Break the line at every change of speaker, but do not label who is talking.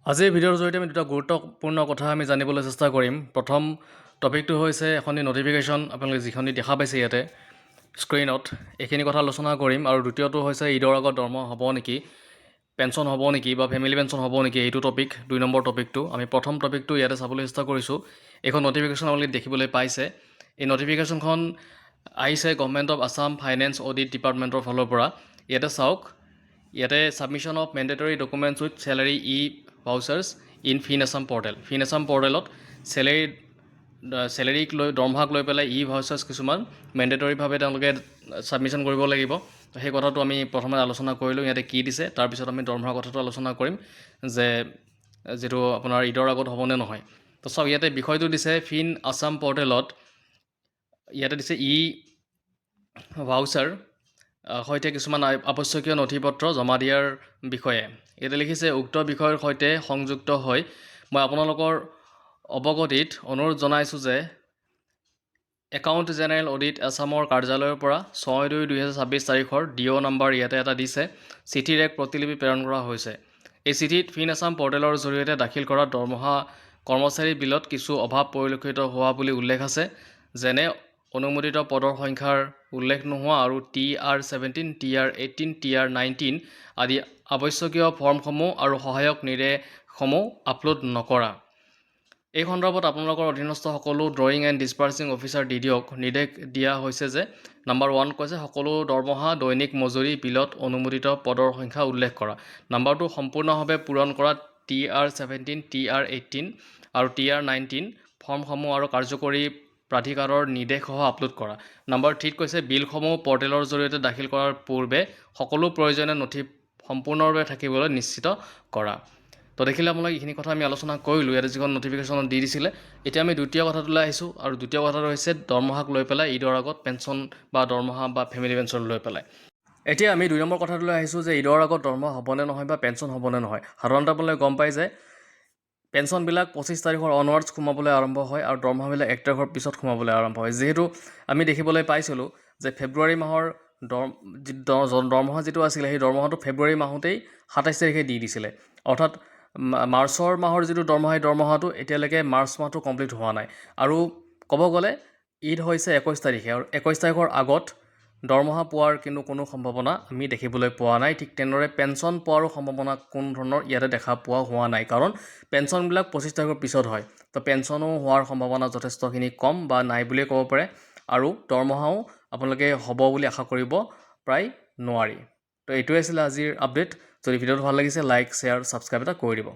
আজিৰ ভিডিঅ'ৰ জৰিয়তে আমি দুটা গুৰুত্বপূৰ্ণ কথা আমি জানিবলৈ চেষ্টা কৰিম। প্ৰথম টপিকটো হৈছে এখনি নটিফিকেশ্যন, আপোনালোকে যিখনি দেখা পাইছে ইয়াতে স্ক্ৰীনত, এইখিনি কথা আলোচনা কৰিম। আৰু দ্বিতীয়টো হৈছে ঈদৰ আগত দৰমহা হ'ব নেকি, পেঞ্চন হ'ব নেকি বা ফেমিলি পেঞ্চন হ'ব নেকি, এইটো টপিক 2 নম্বৰ টপিকটো। আমি প্ৰথম টপিকটো ইয়াতে চাবলৈ চেষ্টা কৰিছোঁ। এইখন নটিফিকেশ্যন আপোনালোকে দেখিবলৈ পাইছে। এই নটিফিকেশ্যনখন আহিছে government of Assam finance audit ডিপাৰ্টমেণ্টৰ ফালৰ পৰা। ইয়াতে চাওক, ইয়াতে submission of mandatory documents with salary vouchers in Fin Assam portal. Fin Assam পৰ্টেলত চেলেৰীক লৈ, দৰমহাক লৈ পেলাই ভাউচাৰ্ছ কিছুমান মেণ্ডেটৰীভাৱে তেওঁলোকে ছাবমিশ্যন কৰিব লাগিব। সেই কথাটো আমি প্ৰথমে আলোচনা কৰিলোঁ, ইয়াতে কি দিছে। তাৰপিছত আমি দৰমহাৰ কথাটো আলোচনা কৰিম যে যিটো আপোনাৰ ঈদৰ আগত হ'বনে নহয়। তো চাওক, ইয়াতে বিষয়টো দিছে ফিন আছাম পৰ্টেলত, ইয়াতে দিছে ভাউচাৰ সৈতে কিছুমান আৱশ্যকীয় নথিপত্ৰ জমা দিয়াৰ বিষয়ে। ইয়াতে লিখিছে, উক্ত বিষয়ৰ সৈতে সংযুক্ত হৈ মই আপোনালোকৰ অৱগতিত অনুৰোধ জনাইছোঁ যে একাউণ্ট জেনেৰেল অডিট আছামৰ কাৰ্যালয়ৰ পৰা 6/2/2026 তাৰিখৰ DO নম্বৰ ইয়াতে এটা দিছে, চিঠিৰ এক প্ৰতিলিপি প্ৰেৰণ কৰা হৈছে। এই চিঠিত ফিন আছাম পৰ্টেলৰ জৰিয়তে দাখিল কৰা দৰমহা কৰ্মচাৰী বিলত কিছু অভাৱ পৰিলক্ষিত হোৱা বুলি উল্লেখ আছে, যেনে অনুমোদিত পদৰ সংখ্যাৰ উল্লেখ নোহোৱা আৰু TR17, TR18, TR19 আদি আৱশ্যকীয় ফৰ্মসমূহ আৰু সহায়ক নিৰ্দেশসমূহ আপলোড নকৰা। এই সন্দৰ্ভত আপোনালোকৰ অধীনস্থ সকলো ড্ৰয়িং এণ্ড ডিছপাৰ্চিং অফিচাৰ DDOক নিৰ্দেশ দিয়া হৈছে যে নম্বৰ 1 কৈছে সকলো দৰমহা দৈনিক মজুৰি বিলত অনুমোদিত পদৰ সংখ্যা উল্লেখ কৰা। নম্বৰ 2 সম্পূৰ্ণভাৱে পূৰণ কৰা TR17, TR18 আৰু TR19 ফৰ্মসমূহ আৰু কাৰ্যকৰী প্ৰাধিকাৰৰ নিৰ্দেশসহ আপলোড কৰা। নম্বৰ 3 কৈছে বিলসমূহ পৰ্টেলৰ জৰিয়তে দাখিল কৰাৰ পূৰ্বে সকলো প্ৰয়োজনীয় নথি সম্পূৰ্ণৰূপে থাকিবলৈ নিশ্চিত কৰা। তো দেখিলে আপোনালোকে এইখিনি কথা আমি আলোচনা কৰিলোঁ, ইয়াতে যিখন নটিফিকেশ্যন দি দিছিলে। এতিয়া আমি দ্বিতীয় কথাটোলৈ আহিছোঁ, আৰু দ্বিতীয় কথাটো হৈছে দৰমহাক লৈ পেলাই, ঈদৰ আগত পেঞ্চন বা দৰমহা বা ফেমিলি পেঞ্চন লৈ পেলাই। এতিয়া আমি 2 নম্বৰ কথাটোলৈ আহিছোঁ যে ঈদৰ আগত দৰমহা হ'বনে নহয় বা পেঞ্চন হ'বনে নহয়। সাধাৰণতে আপোনালোকে গম পায় যে পেঞ্চনবিলাক 25 তাৰিখৰ অনৱাৰ্ডছ সোমাবলৈ আৰম্ভ হয় আৰু দৰমহাবিলাক 1 তাৰিখৰ পিছত সোমাবলৈ আৰম্ভ হয়। যিহেতু আমি দেখিবলৈ পাইছিলোঁ যে ফেব্ৰুৱাৰী মাহৰ দৰমহা যিটো আছিলে, সেই দৰমহাটো ফেব্ৰুৱাৰী মাহতেই 27 তাৰিখে দি দিছিলে। অৰ্থাৎ মাৰ্চৰ মাহৰ যিটো দৰমহা, সেই দৰমহাটো এতিয়ালৈকে মাৰ্চ মাহটো কমপ্লিট হোৱা নাই। আৰু ক'ব গ'লে ঈদ হৈছে 21 তাৰিখে, আৰু 21 তাৰিখৰ আগত দৰমহা পোৱাৰ কিন্তু কোনো সম্ভাৱনা আমি দেখিবলৈ পোৱা নাই। ঠিক তেনেদৰে পেঞ্চন পোৱাৰো সম্ভাৱনা কোনো ধৰণৰ ইয়াতে দেখা পোৱা হোৱা নাই, কাৰণ পেঞ্চনবিলাক 25 তাৰিখৰ পিছত হয়। তো পেঞ্চনো হোৱাৰ সম্ভাৱনা যথেষ্টখিনি কম বা নাই বুলিয়ে ক'ব পাৰে, আৰু দৰমহাও আপোনালোকে হ'ব বুলি আশা কৰিব প্ৰায় নোৱাৰি। তো এইটোৱে আছিলে আজিৰ আপডেট। যদি ভিডিঅ'টো ভাল লাগিছে, লাইক, শ্বেয়াৰ, ছাবস্ক্ৰাইব এটা কৰি দিব।